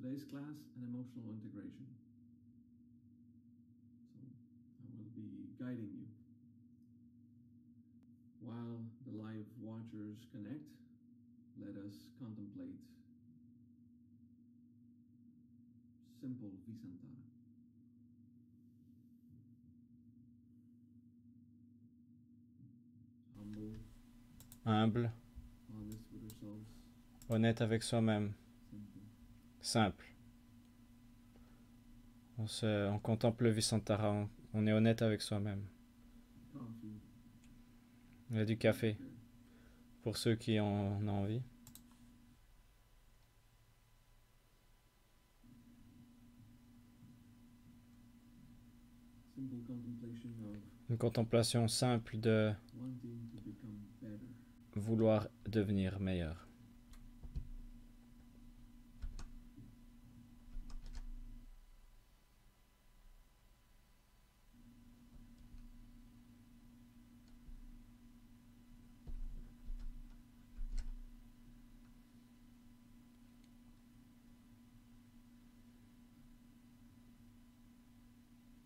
today's class and emotional integration. So I will be guiding you. While the live watchers connect, let us contemplate simple Visantara. Humble, Humble, honest with ourselves, honnête avec soi-même, simple. simple. On contemple le Visantara, on est honnête avec soi-même. Coffee, Il y a du café pour ceux qui en ont envie. simple contemplation of Une contemplation simple de wanting to become better. vouloir devenir meilleur.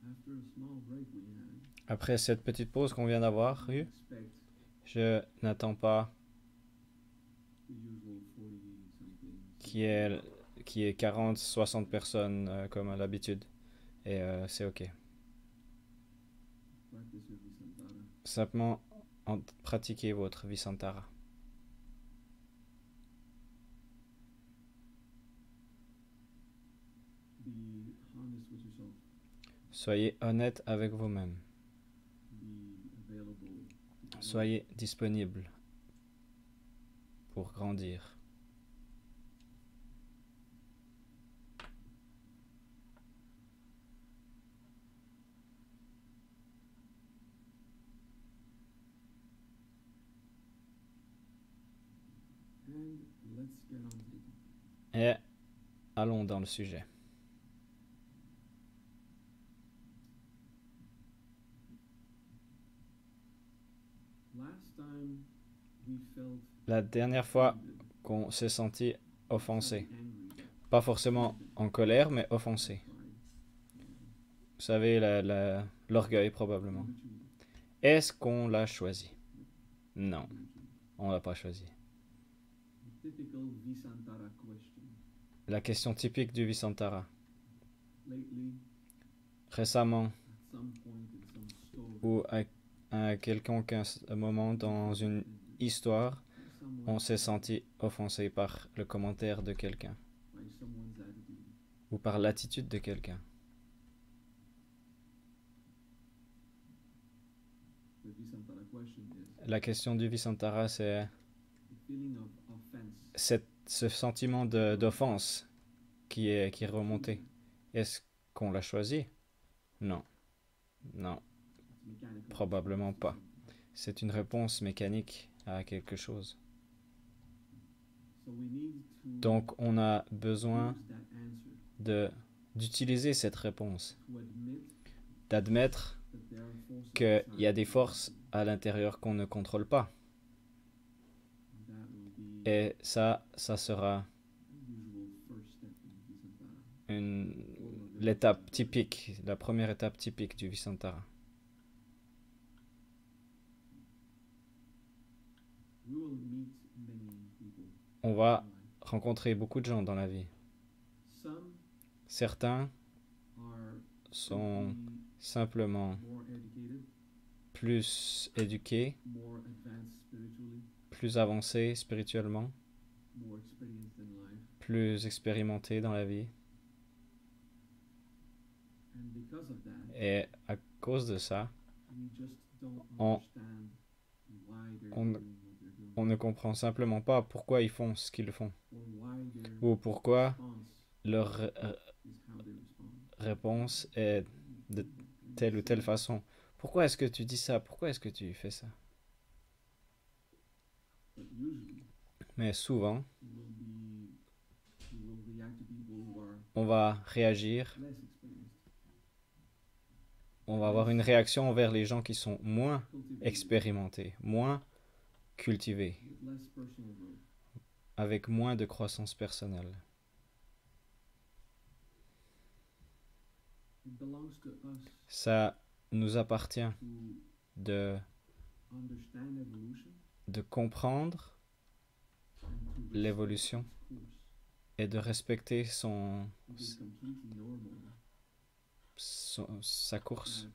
After a small break we had, Après cette petite pause qu'on vient d'avoir I eue, expect je n'attends pas the usual 40 something. qu'il y ait 40, 60 personnes comme à l'habitude. Et c'est ok. Practice your Visantara. Simplement pratiquez votre Visantara. Be honest with yourself. Soyez honnête avec vous-même. Be available to grow. Soyez disponible pour grandir. And let's get on to the topic. Et allons dans le sujet. Last time we felt La dernière fois qu'on s'est senti offensé, angry, pas forcément en colère, mais offensé. pride, Vous savez, l'orgueil probablement. gratitude, Est-ce qu'on l'a choisi? Non, gratitude. on l'a pas choisi. The typical Visantara question. La question typique du Visantara. Lately, Récemment, at some point in some story, ou à quelconque moment dans une histoire, someone, on s'est senti offensé par le commentaire de quelqu'un by someone's attitude. ou par l'attitude de quelqu'un. The Visantara question is La question du Visantara, c'est the feeling of offense. ce sentiment d'offense qui est remonté. Est-ce qu'on l'a choisi? Non. Non, It's mechanical. probablement It's pas. something. C'est une réponse mécanique à quelque chose. So we need to Donc on a besoin use that answer d'utiliser cette réponse, to admit d'admettre that there are forces qu'il y a inside des that forces à l'intérieur qu'on ne contrôle pas. will be Et ça sera the usual first step in Visantara. l'étape typique, la première étape typique du Visantara. We will meet many people On in va life. rencontrer beaucoup de gens dans la vie. Some Certains are sont simply simplement more educated, plus éduqués, more advanced spiritually, plus avancés spirituellement, more experienced in life, plus expérimentés dans la vie. and because of that, Et à cause de ça, we just don't On- understand why they're on- doing what they're doing, on ne comprend simplement pas pourquoi ils font ce qu'ils font, or why their ou pourquoi response leur is how they respond. réponse est de telle ou telle façon. Pourquoi est-ce que tu dis ça? Pourquoi est-ce que tu fais ça? But usually, Mais souvent, we will react to people who are on va réagir, less experienced, on va avoir une réaction envers les gens qui sont moins cultivated, expérimentés, moins cultivés, with less personal growth. avec moins de croissance personnelle. It belongs to us Ça nous appartient to de, understand evolution de comprendre and to respect l'évolution its course. et de respecter It is completely normal sa course. that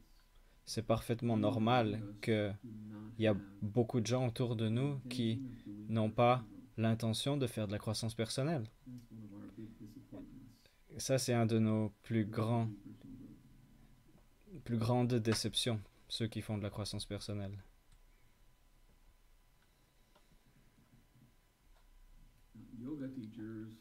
C'est parfaitement many normal around us qu'il do not y a have beaucoup de gens autour de the nous qui intention of doing n'ont personal pas growth. l'intention de faire de la croissance personnelle. That's one of our big disappointments. Ça, c'est un de nos plus Those who do personal growth. plus grandes déceptions, ceux qui font de la croissance personnelle. Yoga teachers,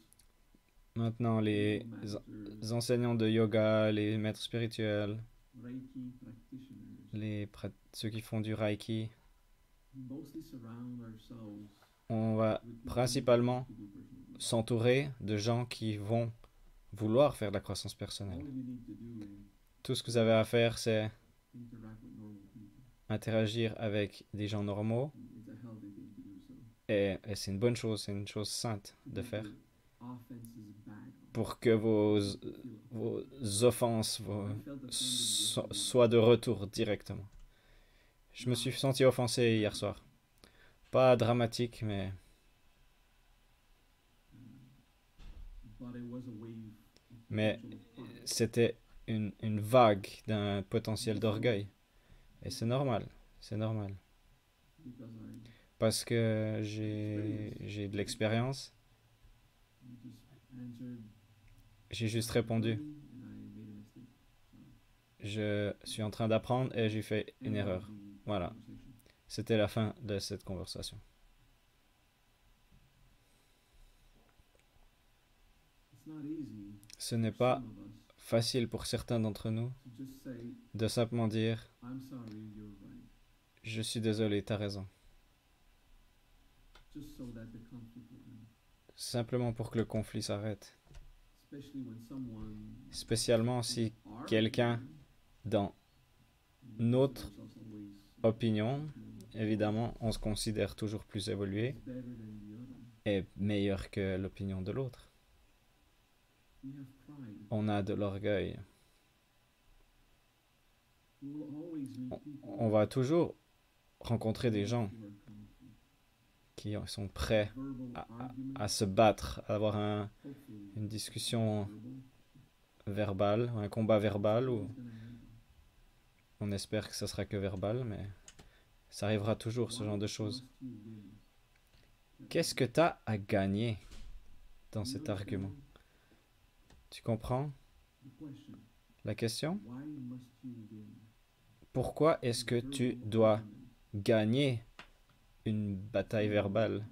Maintenant, les yoga masters, enseignants de yoga, les maîtres spirituels, Reiki practitioners, ceux qui font du Reiki, mostly surround ourselves on va with people principalement who do personal growth. s'entourer de gens qui vont vouloir faire de la croissance All personnelle. you need to do Tout ce que vous avez à faire, c'est is interact with normal people. interagir avec des gens normaux It's a healthy thing to do so. et c'est une bonne chose, c'est une chose sainte To de get faire your offenses back on. pour que vos offenses I felt offended yesterday. soient de retour directement. Je me suis senti offensé hier soir. Pas dramatique, mais But it was a wave of Mais potential pride. c'était une vague d'un potentiel d'orgueil. Et c'est normal, c'est normal. Because I Parce que j'ai de l'expérience, just answered j'ai juste répondu. and I made a mistake. Je suis en train d'apprendre et j'ai fait une End of erreur. the Voilà, conversation. c'était la fin de cette conversation. It's not easy Ce n'est for pas some of us facile pour certains d'entre nous to just say, de simplement dire I'm sorry, you're right. « Je suis désolé, t'as raison ». Just so that the conflict will end. Simplement pour que le conflit s'arrête. Especially when someone Spécialement si our quelqu'un, opinion, dans we notre consider ourselves always opinion, évidemment, on se considère toujours plus évolué is better than the other. et meilleur que l'opinion de l'autre. We have pride. On a de l'orgueil. We will always meet people On va toujours rencontrer des gens who are conflict. qui sont prêts Verbal arguments, à se battre, à avoir hopefully une discussion verbal, verbale, un combat verbal, it's ou gonna happen. on espère que ça sera que verbal, mais ça arrivera toujours, ce genre de choses. What must you win? Qu'est-ce que tu as à gagner dans You cet understand argument? Tu comprends the question? la question? Why must you win? Pourquoi est-ce que tu dois gagner une bataille verbale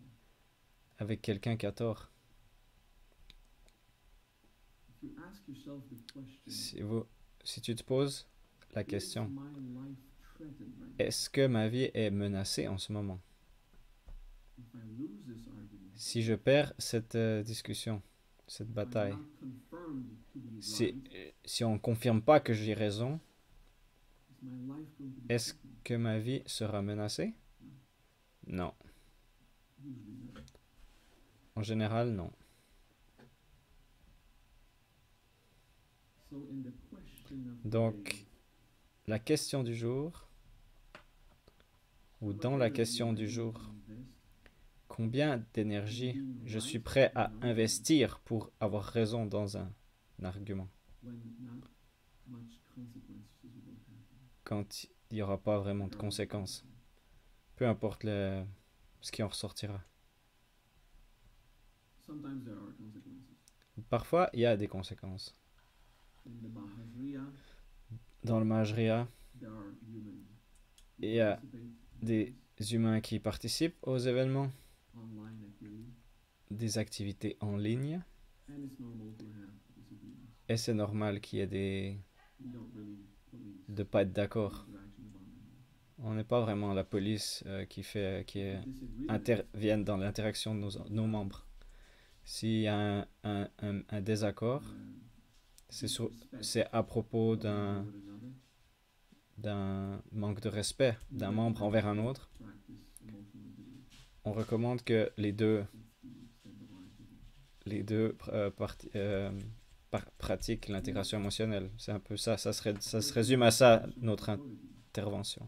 avec quelqu'un qui a tort? If you ask yourself the question, Si tu te poses la is question, my life threatened right now? est-ce que ma vie est menacée en ce moment? If I lose this argument, Si je perds cette discussion, cette if I'm bataille, not confirmed to be si, right, si on ne confirme pas que j'ai raison, is my life going to be est-ce threatened? que ma vie sera menacée? Non. Usually not. En général, non. So in the question of the Donc, day, la question du jour, ou how much dans la energy question are du you jour, going to invest combien d'énergie je suis prêt à investir pour avoir raison dans un argument, when not much consequences will happen? quand il n'y aura pas vraiment de conséquences, peu importe ce qui en ressortira. Sometimes there are consequences. Parfois, il y a des conséquences. In the Bahasriya, Dans le Majria, there are humans who il y a participate in des humains qui participent aux événements, online activities, des activités en ligne, and it's normal to have disagreements. et c'est normal qu'il y ait We don't really police de pas être d'accord. interaction of online. On n'est pas vraiment la police qui Disagreement intervienne dans l'interaction de nos membres. S'il y a un désaccord, c'est à propos d'un manque de respect d'un membre envers un autre. On recommande que les deux pratique l'intégration émotionnelle. C'est un peu ça. Ça se résume à ça, notre intervention.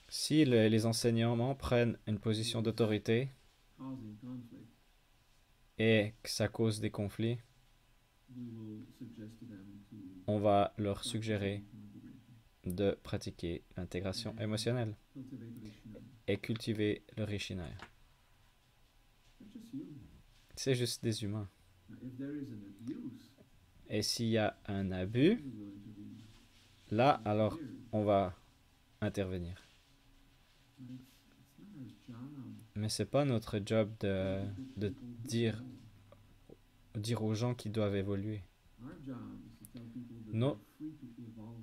Si les enseignants prennent une position d'autorité et que ça cause des conflits, on va leur suggérer de pratiquer l'intégration émotionnelle et cultiver le Rishinaya. C'est juste des humains. Et s'il y a un abus, là, alors, on va intervenir. Mais c'est pas notre job de dire aux gens qu'ils doivent évoluer.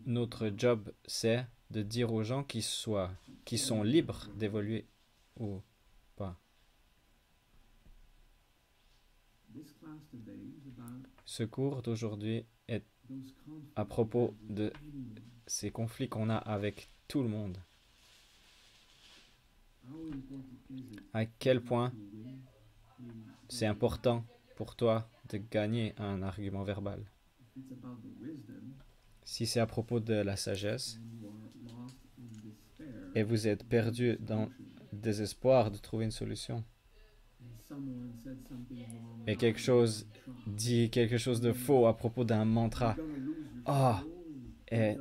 Notre job, c'est de dire aux gens qui sont libres d'évoluer ou pas. Ce cours d'aujourd'hui est à propos de ces conflits qu'on a avec tout le monde. À quel point c'est important pour toi de gagner un argument verbal. Si c'est à propos de la sagesse et vous êtes perdu dans le désespoir de trouver une solution et dit quelque chose de faux à propos d'un mantra, et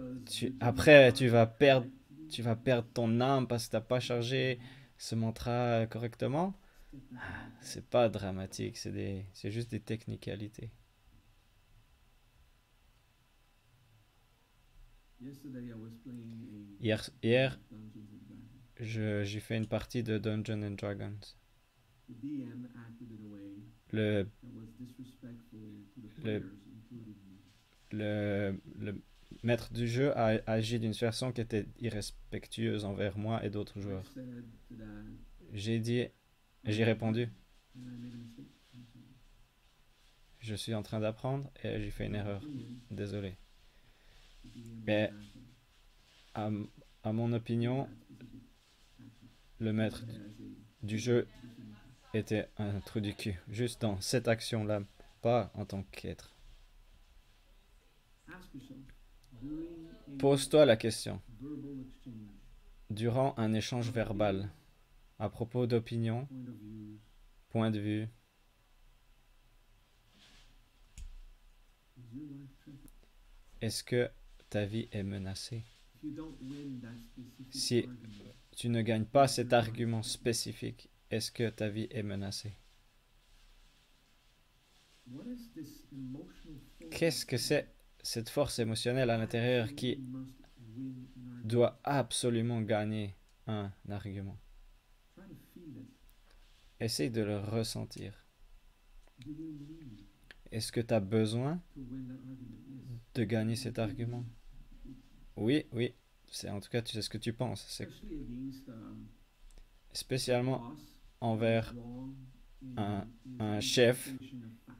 après tu vas perdre ton âme parce que tu n'as pas chargé ce mantra correctement, c'est pas dramatique, c'est juste des technicalités. Hier, j'ai fait une partie de Dungeons and Dragons. Le maître du jeu a agi d'une façon qui était irrespectueuse envers moi et d'autres joueurs. J'ai répondu, je suis en train d'apprendre et j'ai fait une erreur. Désolé. Mais à mon opinion, le maître du jeu était un trou du cul, juste dans cette action-là, pas en tant qu'être. Pose-toi la question. Durant un échange verbal, à propos d'opinion, point de vue, est-ce que ta vie est menacée? Si tu ne gagnes pas cet argument spécifique, est-ce que ta vie est menacée? Qu'est-ce que c'est cette force émotionnelle à l'intérieur qui doit absolument gagner un argument? Essaye de le ressentir. Est-ce que tu as besoin de gagner cet argument? Oui. En tout cas, tu sais ce que tu penses. C'est spécialement envers un chef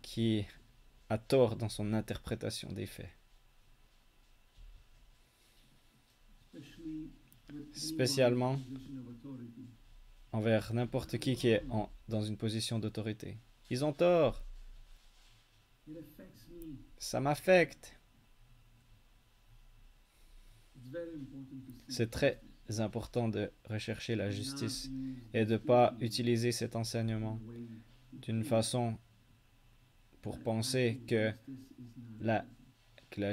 qui a tort dans son interprétation des faits. Spécialement envers n'importe qui est dans une position d'autorité. Ils ont tort. Ça m'affecte. C'est très important de rechercher la justice et de ne pas utiliser cet enseignement d'une façon pour penser que la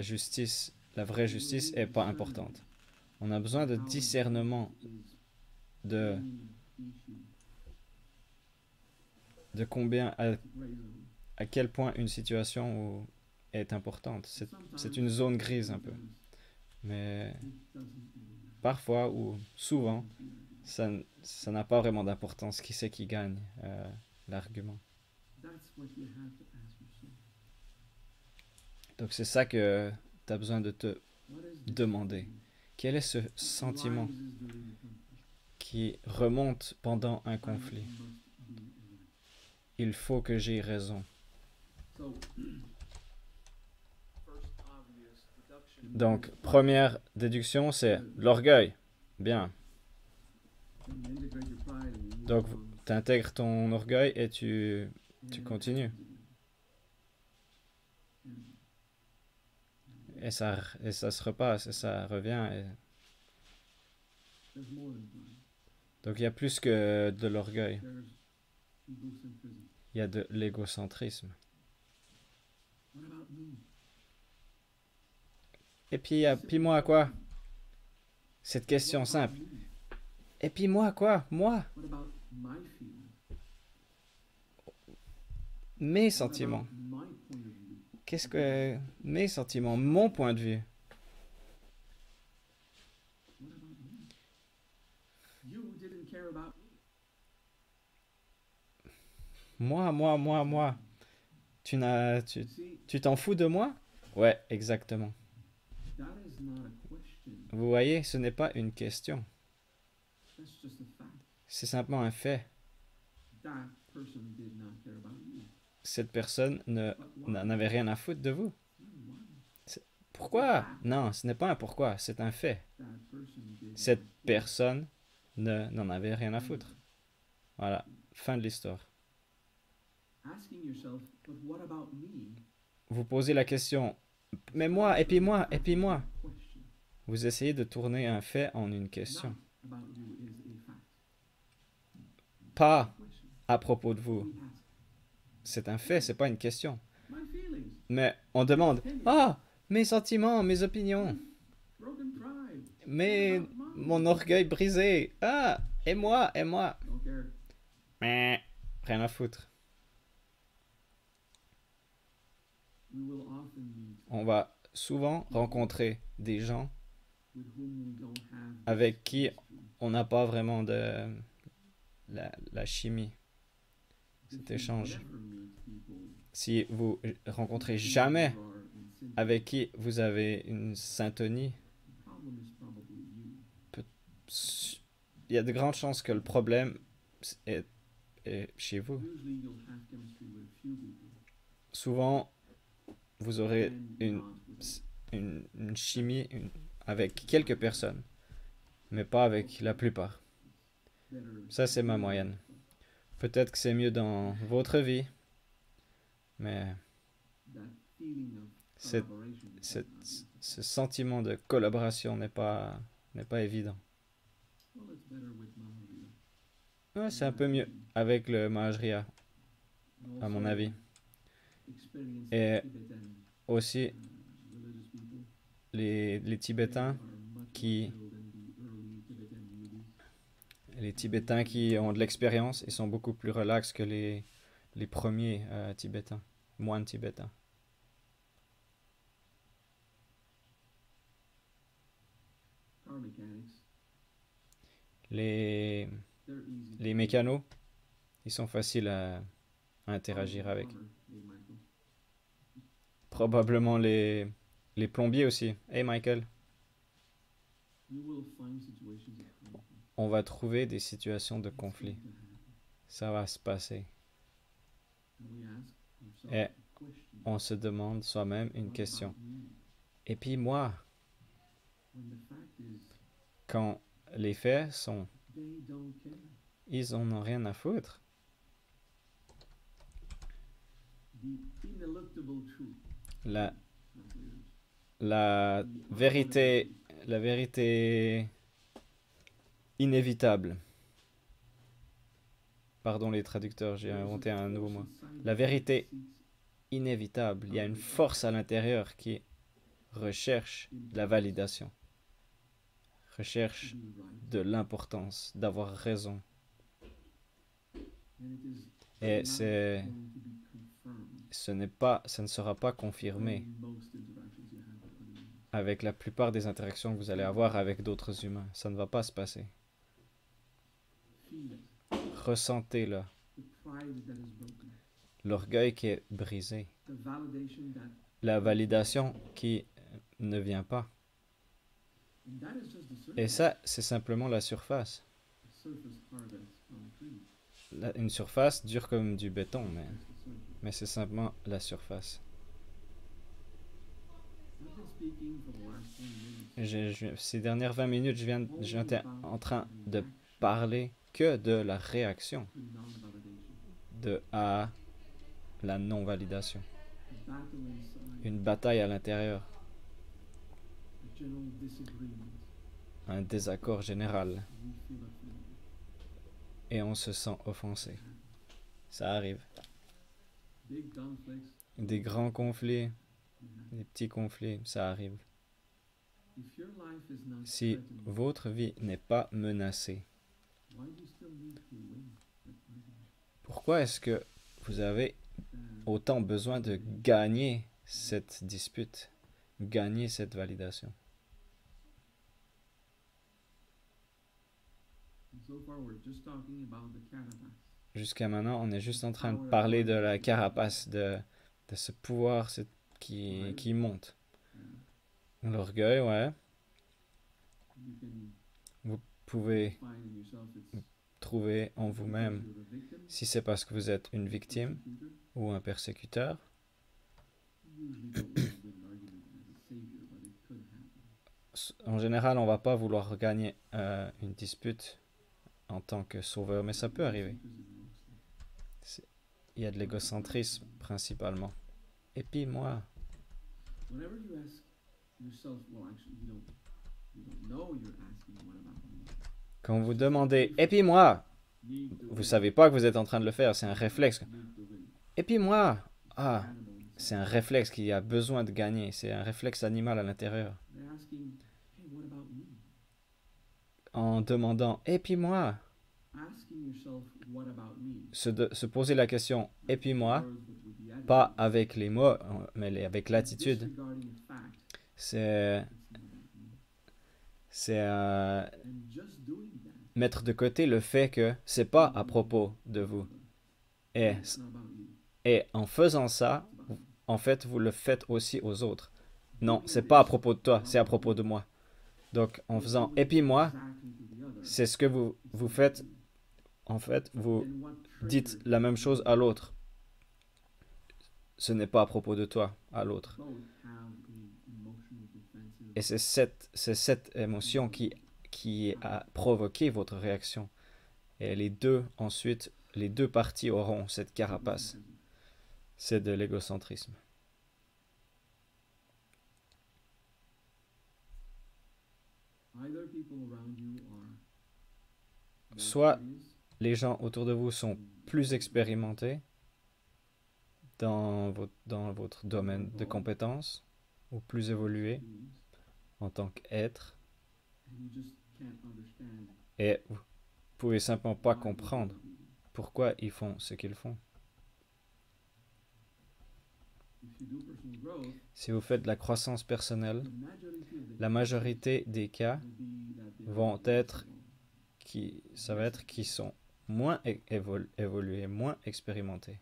justice, la vraie justice, n'est pas importante. On a besoin de discernement de combien, à quel point une situation est importante. C'est une zone grise un peu. Mais parfois ou souvent, ça n'a pas vraiment d'importance. Qui c'est qui gagne l'argument? Donc c'est ça que tu as besoin de te demander. Quel est ce sentiment qui remonte pendant un conflit? Il faut que j'aie raison. Donc, première déduction, c'est l'orgueil. Bien. Donc, tu intègres ton orgueil et tu continues. et ça se repasse, et ça revient. There's more than pride. Donc il y a plus que de l'orgueil, There's egocentrism. il y a de l'égocentrisme. What about me? Et puis moi quoi? Cette question What about simple. me? Et puis moi quoi? Moi? What about my feelings? Mes What sentiments. about my point of view? Qu'est-ce que... Mes sentiments, mon point de vue. What about me? You didn't care about me. Moi. Tu n'as... See, Tu t'en fous de moi? Ouais, exactement. that is not a question. Vous voyez, ce n'est pas une question. That's just a fact. C'est simplement un fait. That person did not care about you. Cette personne But why? n'en avait rien à foutre de vous. Why? Pourquoi? Non, ce n'est pas un pourquoi, c'est un fait. That person did Cette not care. personne n'en avait rien à foutre. Voilà, fin de l'histoire. Asking yourself, but what about me? Vous posez la question, mais moi, et puis moi, et puis moi. Question. Vous essayez de tourner un fait en une question. Not about you is a fact. Pas Question. à propos de vous. We ask, C'est un fait, c'est pas une question. my feelings, Mais on demande, ah, mes sentiments, mes opinions, broken pride. mais What about mine? mon orgueil brisé. Ah, et moi, et moi. Don't care. Mais rien à foutre. We will often meet On va souvent rencontrer des gens with whom we don't have avec this qui chemistry. on n'a pas vraiment de la chimie, If cet you échange. never meet people Si vous rencontrez who jamais you are in sync avec qui vous avez une syntonie, the problem is probably you. il y a de grandes chances que le problème est chez vous. Usually you'll have chemistry with a few people Souvent, vous aurez and une, not with une chimie avec quelques personnes, mais pas avec la plupart. better. Ça, c'est ma moyenne. Peut-être que c'est mieux dans votre vie, mais That feeling of Cette- collaboration is cette- not easy. ce sentiment de collaboration n'est pas évident. Well, it's better with Mahavira. Ouais, c'est un peu mieux avec le Mahajriya, And à mon also avis. experience Et Tibetan aussi, religious people. les Tibétains, They are much qui- more chill than the early Tibetan yogis. les Tibétains qui ont de l'expérience, ils sont beaucoup plus relax que les premiers Tibétains, moines tibétains. Car mechanics, Les they're easy. mécanos, ils sont faciles à interagir avec. Plumber, hey Michael. Probablement les plombiers aussi. Hey Michael, You will find situations of conflict. on va trouver des situations de It's conflit. going to happen. Ça va se passer. And we ask ourselves Et a question. on se demande soi-même une What question. about me? Et puis moi, When the fact is, quand les faits sont, they don't care. ils en ont rien à foutre. The ineluctable truth. La, Translators. la vérité, la vérité inévitable. Pardon les traducteurs, j'ai inventé un nouveau mot. La vérité inévitable. Il y a une force à l'intérieur qui recherche la validation, recherche de l'importance, d'avoir raison. Et ce ne sera pas confirmé avec la plupart des interactions que vous allez avoir avec d'autres humains. Ça ne va pas se passer. Ressentez-le. L'orgueil qui est brisé. La validation qui ne vient pas. Et ça, c'est simplement la surface. Une surface dure comme du béton, mais c'est simplement la surface. Ces dernières 20 minutes, j'étais en train de parler que de la réaction à la non-validation. Une bataille à l'intérieur. un désaccord général et on se sent offensé. Ça arrive. Des grands conflits, des petits conflits, ça arrive. Si votre vie n'est pas menacée, pourquoi est-ce que vous avez autant besoin de gagner cette dispute, gagner cette validation? Jusqu'à maintenant, on est juste en train de parler de la carapace, de ce pouvoir qui monte. L'orgueil, ouais. Vous pouvez trouver en vous-même si c'est parce que vous êtes une victime ou un persécuteur. En général, on ne va pas vouloir gagner une dispute en tant que sauveur, mais ça peut arriver. Il y a de l'égocentrisme principalement. Et puis moi. Quand vous demandez « Et puis moi », vous ne savez pas que vous êtes en train de le faire, c'est un réflexe. Et puis moi, ah, c'est un réflexe qui a besoin de gagner, c'est un réflexe animal à l'intérieur. En demandant « Et puis moi », se poser la question « Et puis moi », pas avec les mots, mais avec l'attitude, c'est mettre de côté le fait que c'est pas à propos de vous. Et en faisant ça, en fait, vous le faites aussi aux autres. Non, c'est pas à propos de toi, c'est à propos de moi. Donc, en faisant « et puis moi », c'est ce que vous faites. En fait, vous dites la même chose à l'autre. Ce n'est pas à propos de toi, à l'autre. Et c'est cette émotion qui a provoqué votre réaction. Et les deux parties auront cette carapace. C'est de l'égocentrisme. Soit les gens autour de vous sont plus expérimentés dans votre domaine de compétences ou plus évolués en tant qu'être et vous pouvez simplement pas comprendre pourquoi ils font ce qu'ils font. Si vous faites de la croissance personnelle, la majorité des cas vont être qu'ils sont moins évolués, moins expérimentés.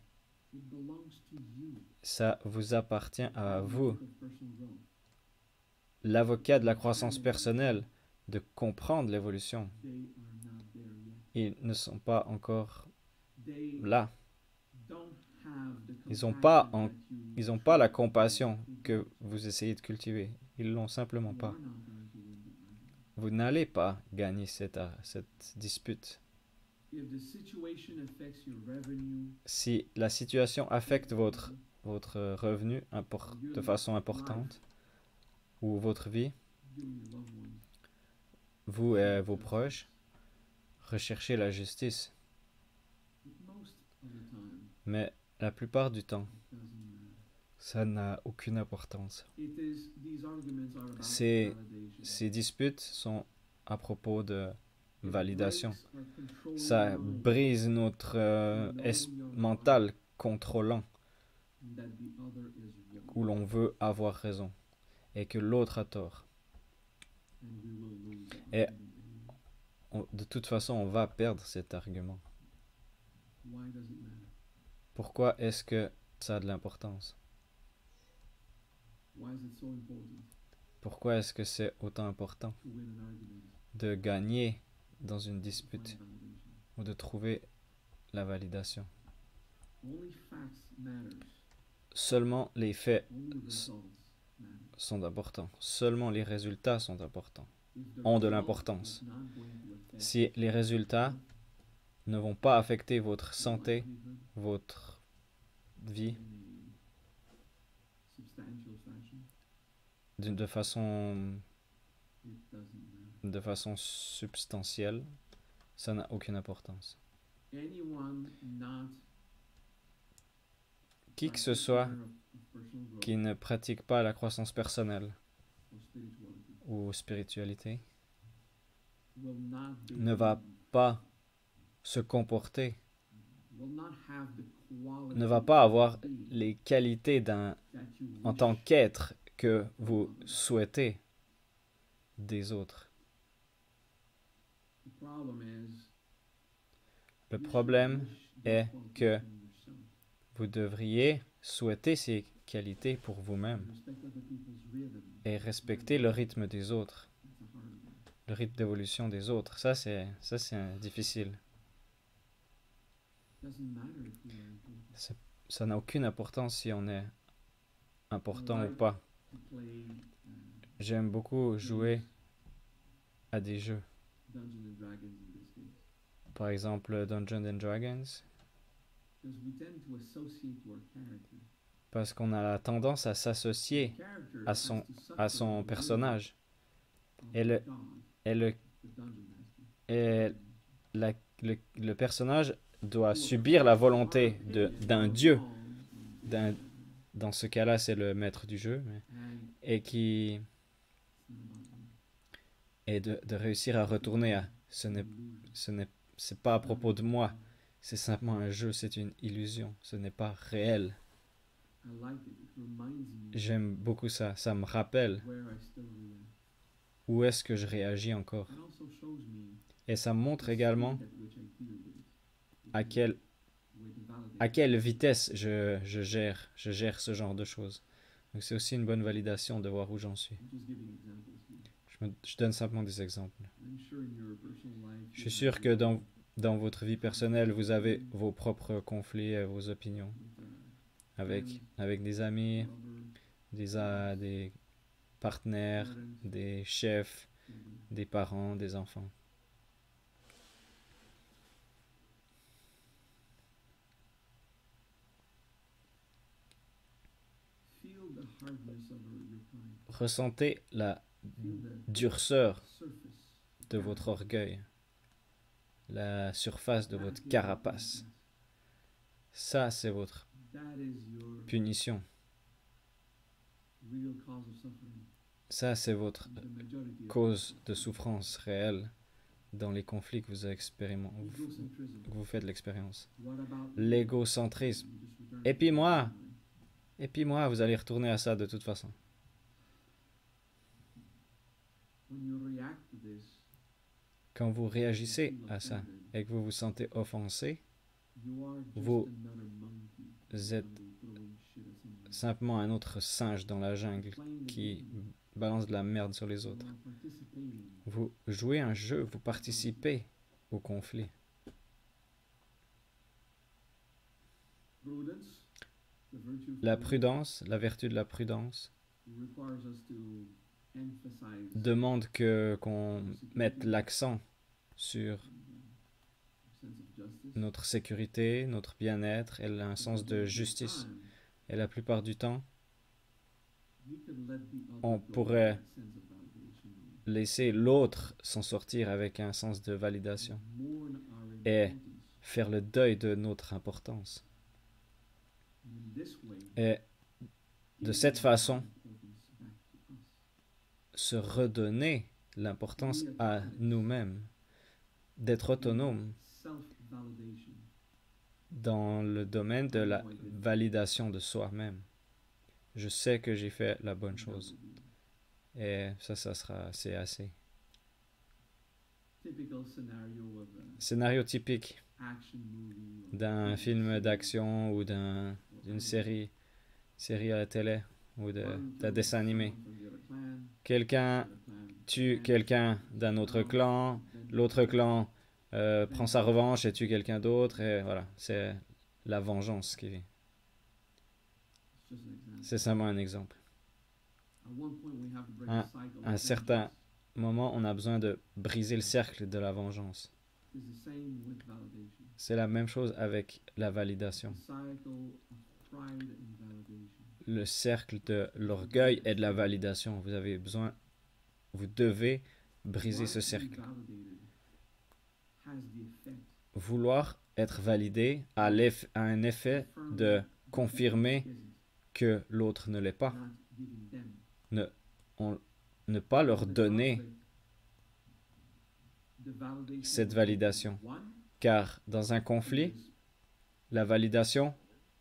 Ça vous appartient à vous, l'avocat de la croissance personnelle, de comprendre l'évolution. Ils ne sont pas encore là. Ils n'ont pas la compassion que vous essayez de cultiver. Ils l'ont simplement pas. Vous n'allez pas gagner cette dispute. Si la situation affecte votre revenu de façon importante, ou votre vie, vous et vos proches, recherchez la justice. Mais la plupart du temps, ça n'a aucune importance. Ces disputes sont à propos de validation. Ça brise notre mental contrôlant, où l'on veut avoir raison et que l'autre a tort. Et de toute façon, on va perdre cet argument. Pourquoi est-ce que ça a de l'importance? Pourquoi est-ce que c'est autant important de gagner dans une dispute ou de trouver la validation? Seulement les faits sont importants. Seulement les résultats sont importants, ont de l'importance. Si les résultats ne vont pas affecter votre santé, votre vie, de façon de façon substantielle, ça n'a aucune importance. Qui que ce soit qui ne pratique pas la croissance personnelle ou spiritualité ne va pas se comporter, ne va pas avoir les qualités en tant qu'être que vous souhaitez des autres. Le problème est que vous devriez souhaiter ces qualités pour vous-même et respecter le rythme des autres, le rythme d'évolution des autres. Ça, c'est difficile. Ça n'a aucune importance si on est important ou pas. J'aime beaucoup jouer à des jeux. Par exemple, Dungeons and Dragons. Parce qu'on a la tendance à s'associer à son personnage. Et le personnage doit subir la volonté d'un dieu. Dans ce cas-là, c'est le maître du jeu. Et de réussir à retourner à c'est pas à propos de moi, c'est simplement un jeu, c'est une illusion, ce n'est pas réel. J'aime beaucoup ça, ça me rappelle où est-ce que je réagis encore. Et ça me montre également à quelle vitesse je gère ce genre de choses. Donc c'est aussi une bonne validation de voir où j'en suis. Je donne simplement des exemples. Je suis sûr que dans votre vie personnelle, vous avez vos propres conflits et vos opinions avec des amis, des partenaires, des chefs, des parents, des enfants. Ressentez la durceur de votre orgueil, la surface de votre carapace. Ça, c'est votre punition. Ça, c'est votre cause de souffrance réelle dans les conflits que vous faites l'expérience. L'égocentrisme. Et puis moi, vous allez retourner à ça de toute façon. Quand vous réagissez à ça et que vous vous sentez offensé, vous êtes simplement un autre singe dans la jungle qui balance de la merde sur les autres. Vous jouez un jeu, vous participez au conflit. La prudence, la vertu de la prudence, demande qu'on mette l'accent sur notre sécurité, notre bien-être et un sens de justice. Et la plupart du temps, on pourrait laisser l'autre s'en sortir avec un sens de validation et faire le deuil de notre importance. Et de cette façon, se redonner l'importance à nous-mêmes, d'être autonome dans le domaine de la validation de soi-même. Je sais que j'ai fait la bonne chose. Et c'est assez. Scénario typique d'un film d'action ou d'une série à la télé ou d'un dessin animé. Quelqu'un tue quelqu'un d'un autre clan, l'autre clan prend sa revanche et tue quelqu'un d'autre, et voilà, c'est la vengeance qui vit. C'est seulement un exemple. À un certain moment, on a besoin de briser le cercle de la vengeance. C'est la même chose avec la validation. Le cercle de l'orgueil et de la validation. Vous avez besoin vous devez briser ce cercle. Vouloir être validé a un effet de confirmer que l'autre ne l'est pas. Ne pas leur donner cette validation. Car dans un conflit, la validation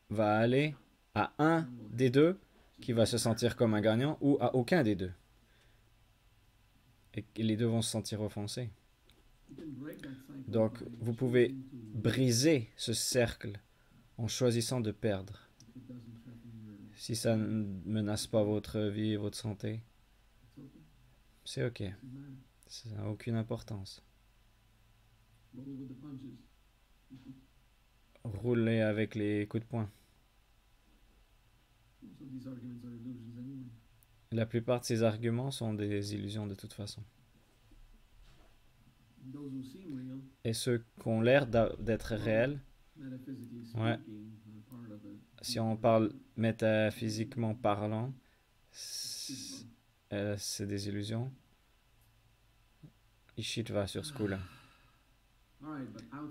va aller à un des deux qui va se sentir comme un gagnant ou à aucun des deux. Et les deux vont se sentir offensés. Donc, vous pouvez briser ce cercle en choisissant de perdre. Si ça ne menace pas votre vie et votre santé, c'est ok. Ça n'a aucune importance. Roulez avec les coups de poing. La plupart de ces arguments sont des illusions de toute façon. Et ceux qui ont l'air d'être réels, ouais, si on parle métaphysiquement parlant, c'est des illusions. Ishit va sur ce coup-là.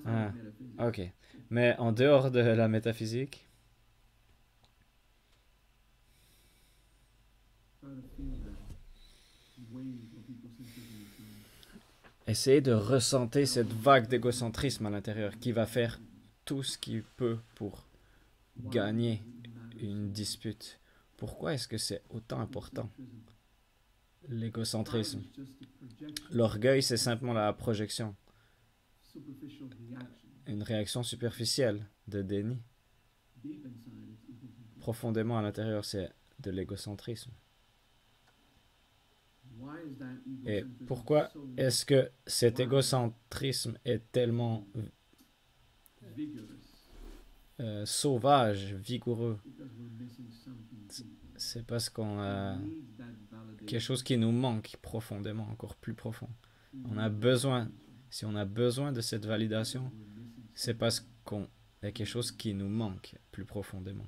Ah, ok. Mais en dehors de la métaphysique, essayez de ressentir cette vague d'égocentrisme à l'intérieur qui va faire tout ce qu'il peut pour gagner une dispute. Pourquoi est-ce que c'est autant important, l'égocentrisme? L'orgueil, c'est simplement la projection. Une réaction superficielle de déni. Profondément à l'intérieur, c'est de l'égocentrisme. Et pourquoi est-ce que cet égocentrisme est tellement sauvage, vigoureux? C'est parce qu'on a quelque chose qui nous manque profondément, encore plus profond. On a besoin, si on a besoin de cette validation, c'est parce qu'on a quelque chose qui nous manque plus profondément.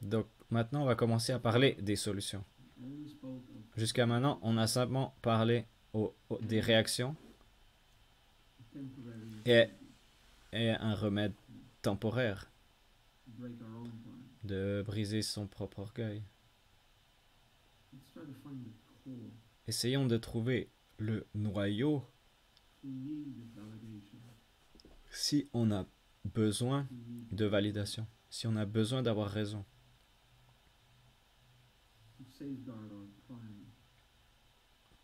Donc maintenant, on va commencer à parler des solutions. Jusqu'à maintenant, on a simplement parlé des réactions et un remède temporaire de briser son propre orgueil. Essayons de trouver le noyau. Si on a besoin de validation, si on a besoin d'avoir raison,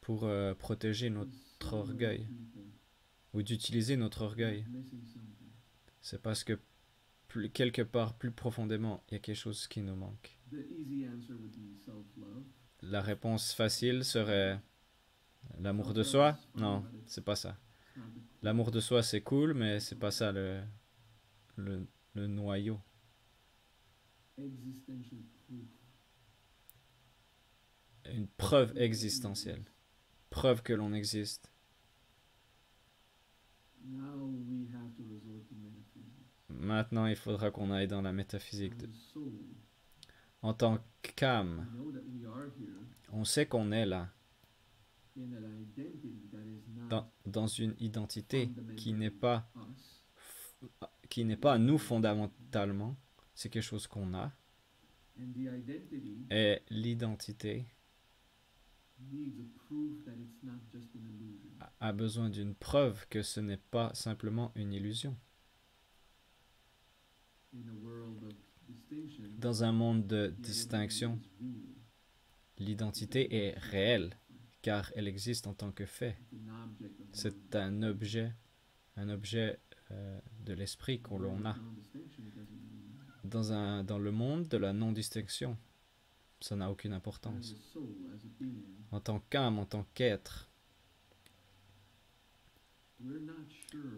pour protéger notre orgueil ou d'utiliser notre orgueil, c'est parce que quelque part, plus profondément, il y a quelque chose qui nous manque. La réponse facile serait l'amour de soi? Non, c'est pas ça. L'amour de soi, c'est cool, mais c'est pas ça le noyau. Une preuve existentielle. Preuve que l'on existe. Maintenant, il faudra qu'on aille dans la métaphysique. En tant qu'âme, on sait qu'on est là, dans une identité qui n'est pas nous fondamentalement, c'est quelque chose qu'on a. Et l'identité a besoin d'une preuve que ce n'est pas simplement une illusion. Dans un monde de distinction, l'identité est réelle, car elle existe en tant que fait. C'est un objet de l'esprit qu'on l'on a. Dans le monde de la non-distinction, ça n'a aucune importance. En tant qu'âme, en tant qu'être,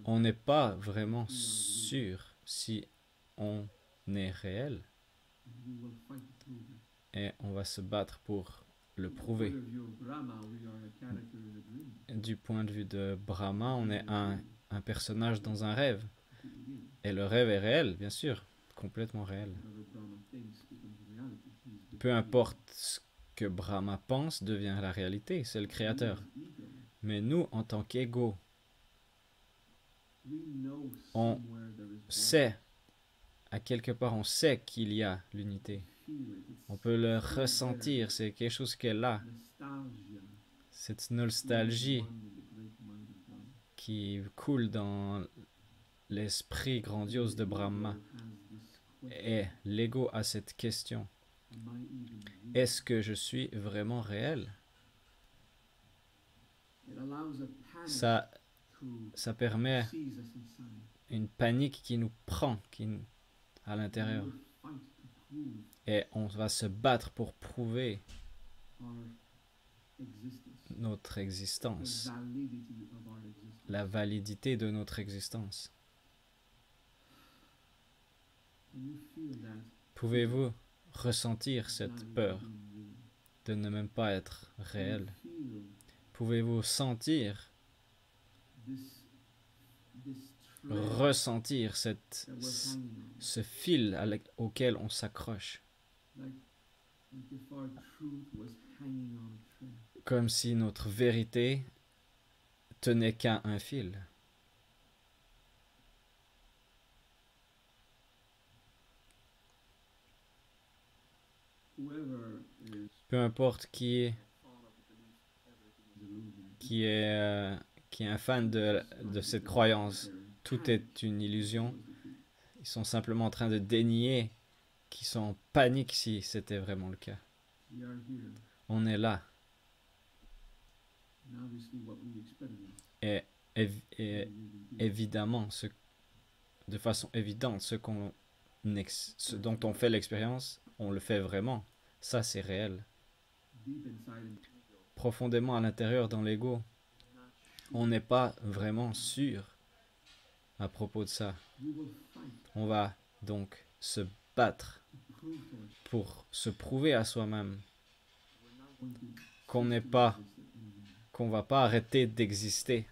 on n'est pas vraiment sûr si on est réel. Et on va se battre pour le prouver. Du point de vue de Brahma, on est un personnage dans un rêve. Et le rêve est réel, bien sûr, complètement réel. peu importe ce que Brahma pense, devient la réalité, c'est le créateur. Mais nous, en tant qu'ego, on sait, à quelque part, on sait qu'il y a l'unité. On peut le ressentir, c'est quelque chose qui est là. Cette nostalgie qui coule dans l'esprit grandiose de Brahma. Et l'ego a cette question. Est-ce que je suis vraiment réel? Ça permet une panique qui nous prend à l'intérieur. Et on va se battre pour prouver notre existence, la validité de notre existence. Pouvez-vous ressentir cette peur de ne même pas être réel? Pouvez-vous ressentir ce fil auquel on s'accroche? Comme si notre vérité tenait qu'à un fil. Peu importe qui est un fan de cette croyance, tout est une illusion. Ils sont simplement en train de dénier qu'ils sont en panique si c'était vraiment le cas. On est là. Et évidemment, de façon évidente, ce dont on fait l'expérience, on le fait vraiment. Ça, c'est réel. Profondément à l'intérieur, dans l'ego, on n'est pas vraiment sûr à propos de ça. On va donc se battre pour se prouver à soi-même qu'on va pas arrêter d'exister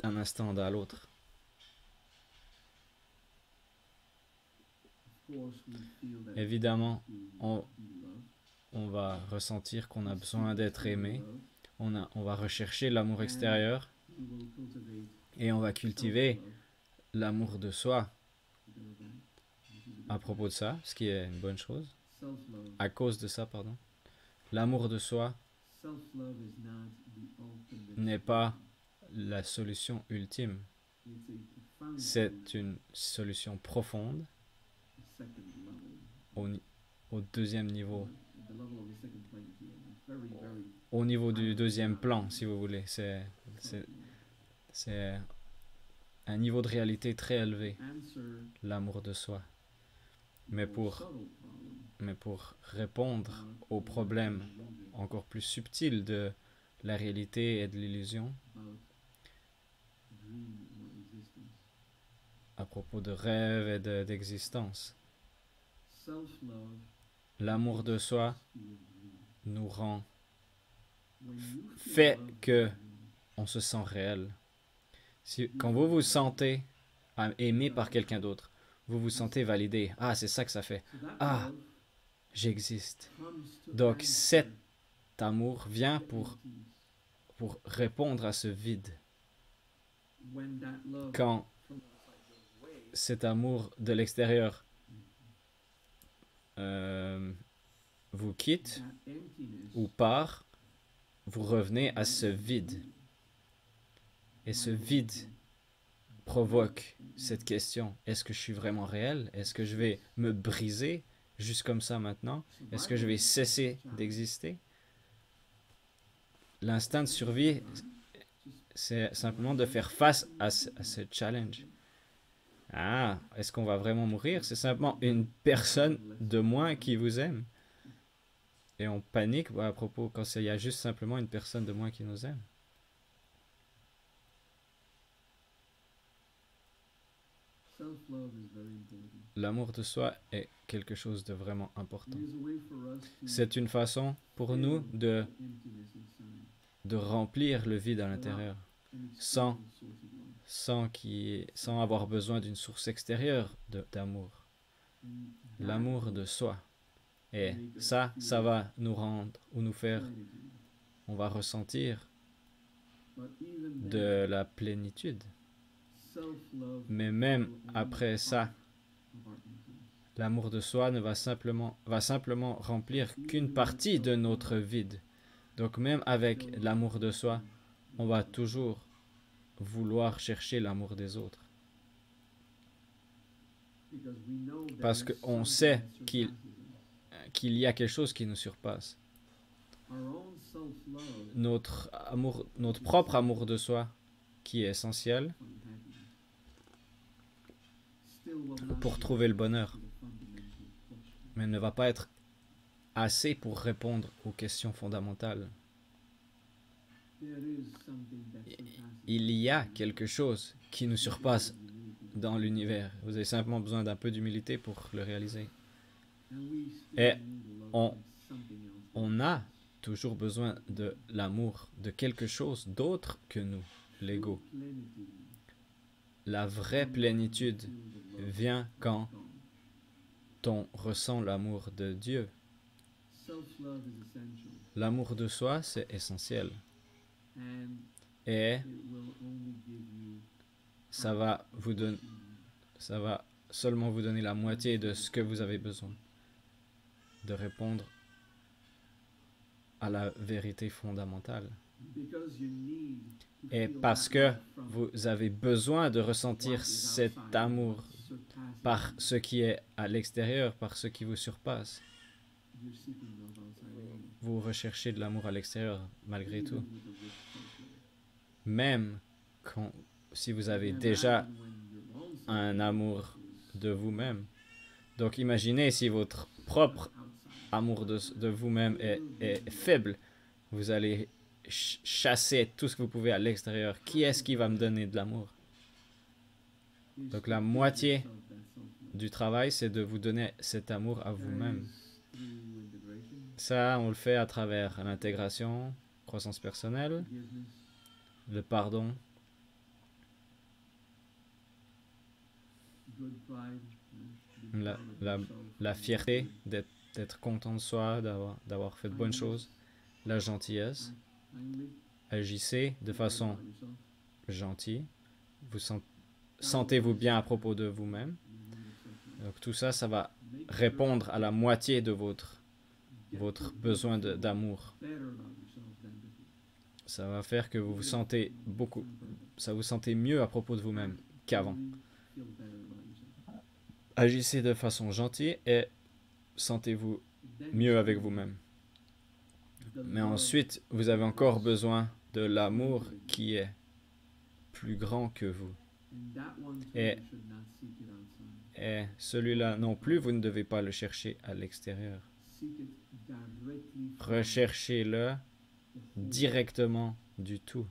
d'un instant à l'autre. Évidemment, on va ressentir qu'on a besoin d'être aimé. On va rechercher l'amour extérieur et on va cultiver l'amour de soi à propos de ça, ce qui est une bonne chose. À cause de ça, pardon. L'amour de soi n'est pas la solution ultime. C'est une solution profonde au deuxième niveau. Au niveau du deuxième plan, si vous voulez. C'est un niveau de réalité très élevé, l'amour de soi. Mais pour répondre aux problèmes encore plus subtils de la réalité et de l'illusion, à propos de rêve et d'existence, l'amour de soi nous fait que on se sent réel. Quand vous vous sentez aimé par quelqu'un d'autre, vous vous sentez validé. Ah, c'est ça que ça fait. Ah, j'existe. Donc cet amour vient pour répondre à ce vide. Quand cet amour de l'extérieur vous quitte ou part, vous revenez à ce vide. Et ce vide provoque cette question. Est-ce que je suis vraiment réel? Est-ce que je vais me briser juste comme ça maintenant? Est-ce que je vais cesser d'exister? L'instinct de survie, c'est simplement de faire face à ce challenge. Ah, est-ce qu'on va vraiment mourir? C'est simplement une personne de moins qui vous aime. Et on panique à propos quand il y a juste simplement une personne de moins qui nous aime. L'amour de soi est quelque chose de vraiment important. C'est une façon pour nous de remplir le vide à l'intérieur sans avoir besoin d'une source extérieure d'amour. L'amour de soi. Et ça va nous rendre ou nous faire, on va ressentir de la plénitude. Mais même après ça, l'amour de soi va simplement remplir qu'une partie de notre vide. Donc même avec l'amour de soi, on va toujours vouloir chercher l'amour des autres. Parce qu'on sait qu'il y a quelque chose qui nous surpasse. Notre propre amour de soi, qui est essentiel pour trouver le bonheur, mais ne va pas être assez pour répondre aux questions fondamentales. Il y a quelque chose qui nous surpasse dans l'univers. Vous avez simplement besoin d'un peu d'humilité pour le réaliser. Et on a toujours besoin de l'amour, de quelque chose d'autre que nous, l'ego. La vraie plénitude vient quand on ressent l'amour de Dieu. L'amour de soi, c'est essentiel. Et ça va seulement vous donner la moitié de ce que vous avez besoin, de répondre à la vérité fondamentale. Et parce que vous avez besoin de ressentir cet amour par ce qui est à l'extérieur, par ce qui vous surpasse, vous recherchez de l'amour à l'extérieur malgré tout. Même si vous avez déjà un amour de vous-même. Donc imaginez si votre propre amour de vous-même est faible, vous allez chasser tout ce que vous pouvez à l'extérieur. Qui est-ce qui va me donner de l'amour? Donc la moitié du travail, c'est de vous donner cet amour à vous-même. Ça, on le fait à travers l'intégration, croissance personnelle, le pardon, la fierté d'être content de soi, d'avoir fait de bonnes choses, la gentillesse. Agissez de façon gentille. Sentez-vous bien à propos de vous-même. Donc tout ça, ça va répondre à la moitié de votre besoin d'amour. Ça va faire que vous vous sentez mieux à propos de vous-même qu'avant. Agissez de façon gentille et sentez-vous mieux avec vous-même. Mais ensuite, vous avez encore besoin de l'amour qui est plus grand que vous. Et celui-là non plus, vous ne devez pas le chercher à l'extérieur. Recherchez-le directement du tout.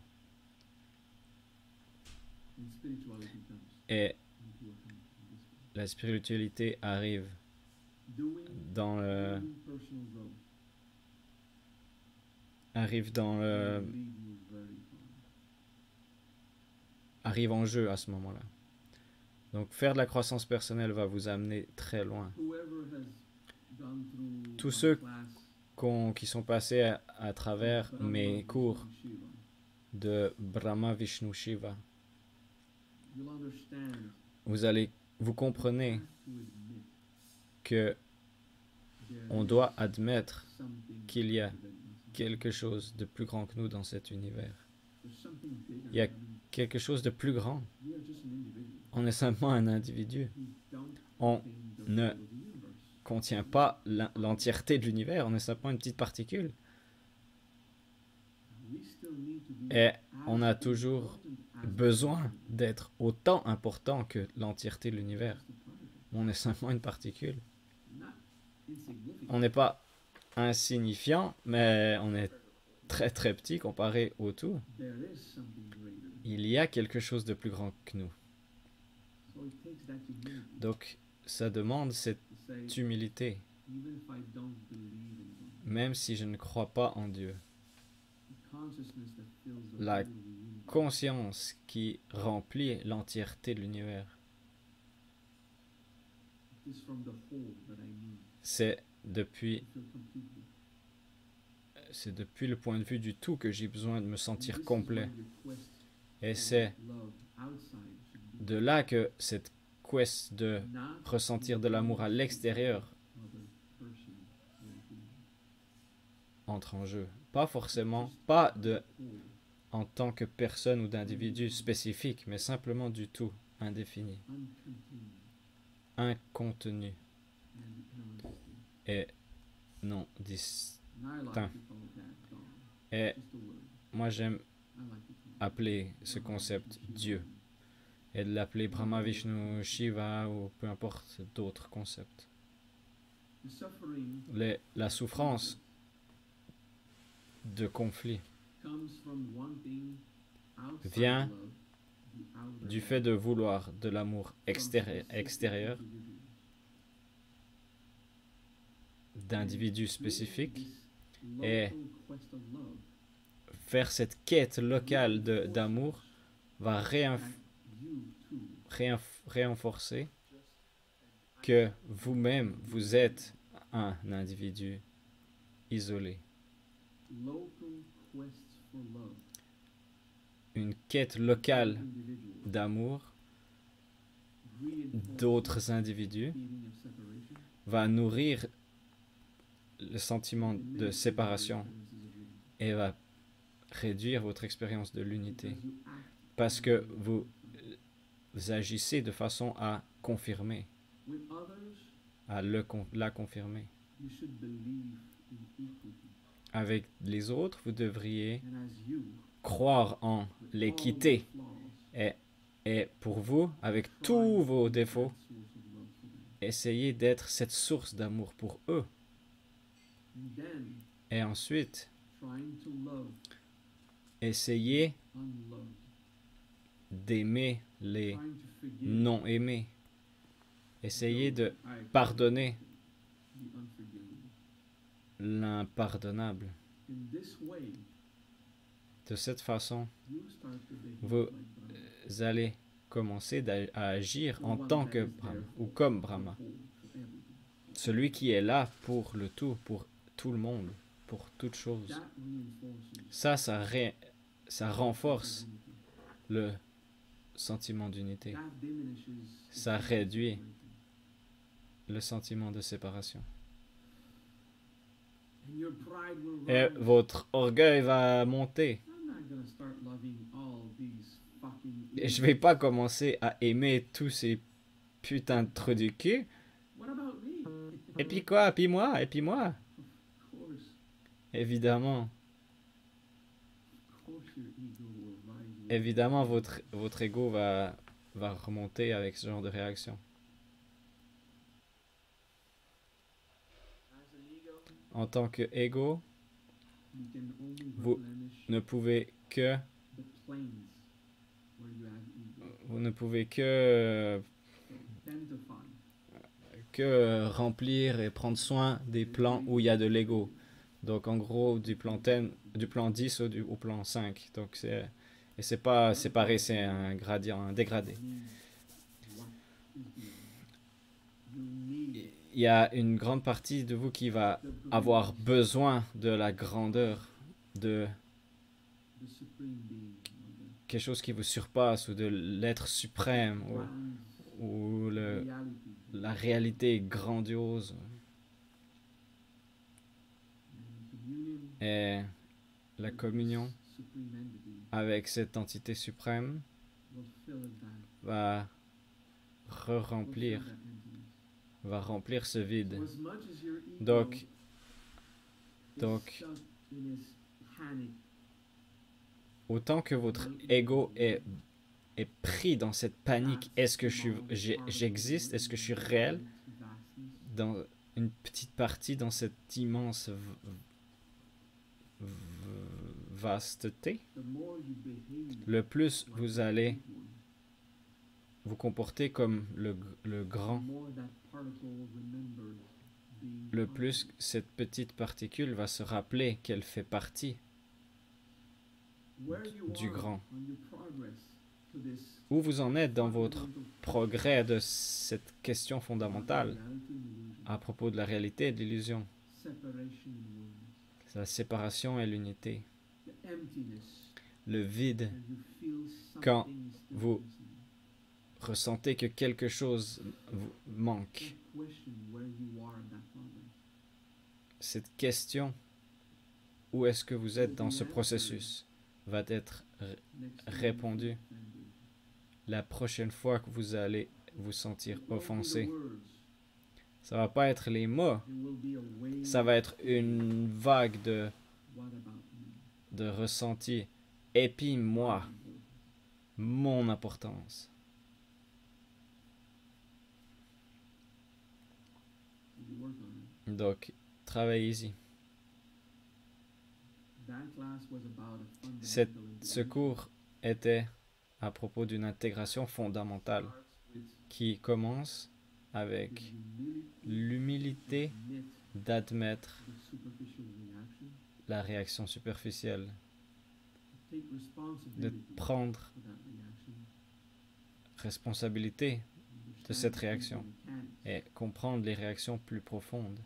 Et la spiritualité arrive arrive en jeu à ce moment-là. Donc faire de la croissance personnelle va vous amener très loin. Tous ceux qui sont passés à travers mes cours de Brahma Vishnu Shiva, vous comprenez que on doit admettre qu'il y a quelque chose de plus grand que nous dans cet univers. Il y a quelque chose de plus grand. On est simplement un individu. On ne contient pas l'entièreté de l'univers, on est simplement une petite particule. Et on a toujours besoin d'être autant important que l'entièreté de l'univers. On est simplement une particule. On n'est pas insignifiant, mais on est très très petit comparé au tout. Il y a quelque chose de plus grand que nous. Donc, ça demande cette humilité. Même si je ne crois pas en Dieu, la conscience qui remplit l'entièreté de l'univers c'est depuis, c'est depuis le point de vue du tout que j'ai besoin de me sentir complet. Et c'est de là que cette quest de ressentir de l'amour à l'extérieur entre en jeu. Pas forcément, pas de en tant que personne ou d'individu spécifique, mais simplement du tout, indéfini, incontenu et non distinct. Et moi j'aime appeler ce concept Dieu et de l'appeler Brahma, Vishnu, Shiva ou peu importe d'autres concepts. La souffrance de conflit vient du fait de vouloir de l'amour extérieur d'individus spécifiques et faire cette quête locale d'amour va renforcer que vous-même, vous êtes un individu isolé. Une quête locale d'amour d'autres individus va nourrir le sentiment de séparation et va réduire votre expérience de l'unité parce que vous agissez de façon à confirmer, à la confirmer. Avec les autres, vous devriez croire en l'équité et pour vous, avec tous vos défauts, essayez d'être cette source d'amour pour eux. Et ensuite, essayez d'aimer les non-aimés. Essayez de pardonner l'impardonnable. De cette façon, vous allez commencer à agir en tant que Brahma ou comme Brahma. Celui qui est là pour le tout, pour tout le monde, pour toute chose. Ça renforce le sentiment d'unité. Ça réduit le sentiment de séparation. Et votre orgueil va monter. Et je vais pas commencer à aimer tous ces putains de trous du cul. Et puis quoi? Puis moi? Et puis moi? Évidemment. Évidemment, votre ego va remonter avec ce genre de réaction. En tant que ego, vous ne pouvez que remplir et prendre soin des plans où il y a de l'ego. Donc en gros du plan 10 au plan 5. Donc c'est pas séparé, c'est un gradient, un dégradé. Il y a une grande partie de vous qui va avoir besoin de la grandeur, de quelque chose qui vous surpasse, ou de l'être suprême, ou la réalité grandiose. Et la communion avec cette entité suprême va remplir ce vide. Donc autant que votre ego est pris dans cette panique, est-ce que j'existe, est-ce que je suis réel, dans une petite partie dans cette immense vasteté, le plus vous allez vous comporter comme le grand, le plus cette petite particule va se rappeler qu'elle fait partie du grand. où vous en êtes dans votre progrès de cette question fondamentale à propos de la réalité et de l'illusion, la séparation et l'unité, le vide, quand vous ressentez que quelque chose vous manque. Cette question, où est-ce que vous êtes dans ce processus, va être répondue la prochaine fois que vous allez vous sentir offensé. Ça va pas être les mots, ça va être une vague de ressenti. Et puis moi, mon importance. Donc, travaillez-y. Ce cours était à propos d'une intégration fondamentale qui commence avec l'humilité d'admettre la réaction superficielle, de prendre responsabilité de cette réaction et comprendre les réactions plus profondes,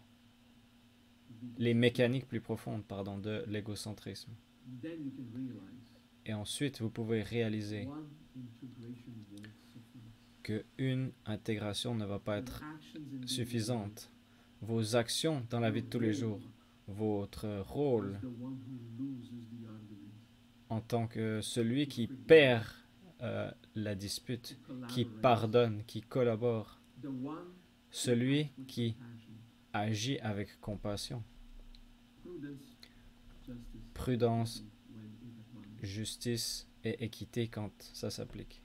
les mécaniques plus profondes, de l'égocentrisme. Et ensuite, vous pouvez réaliser qu'une intégration ne va pas être suffisante. Vos actions dans la vie de tous les jours, votre rôle en tant que celui qui perd la dispute, qui pardonne, qui collabore, celui qui agit avec compassion, prudence, justice et équité quand ça s'applique.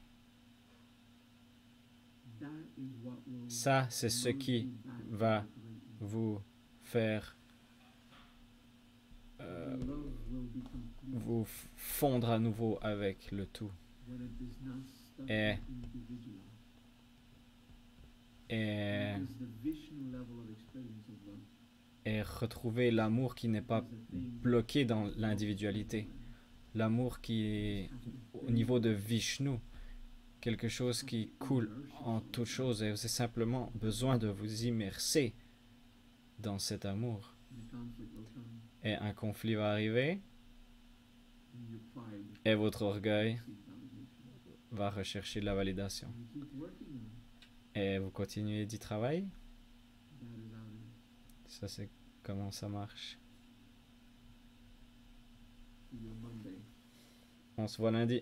Ça, c'est ce qui va vous faire vous fondre à nouveau avec le tout et retrouver l'amour qui n'est pas bloqué dans l'individualité, l'amour qui est au niveau de Vishnu, quelque chose qui coule en toute chose, et vous avez simplement besoin de vous immerser dans cet amour. Et un conflit va arriver, et votre orgueil va rechercher la validation. Et vous continuez d'y travailler. Ça, c'est comment ça marche. On se voit lundi.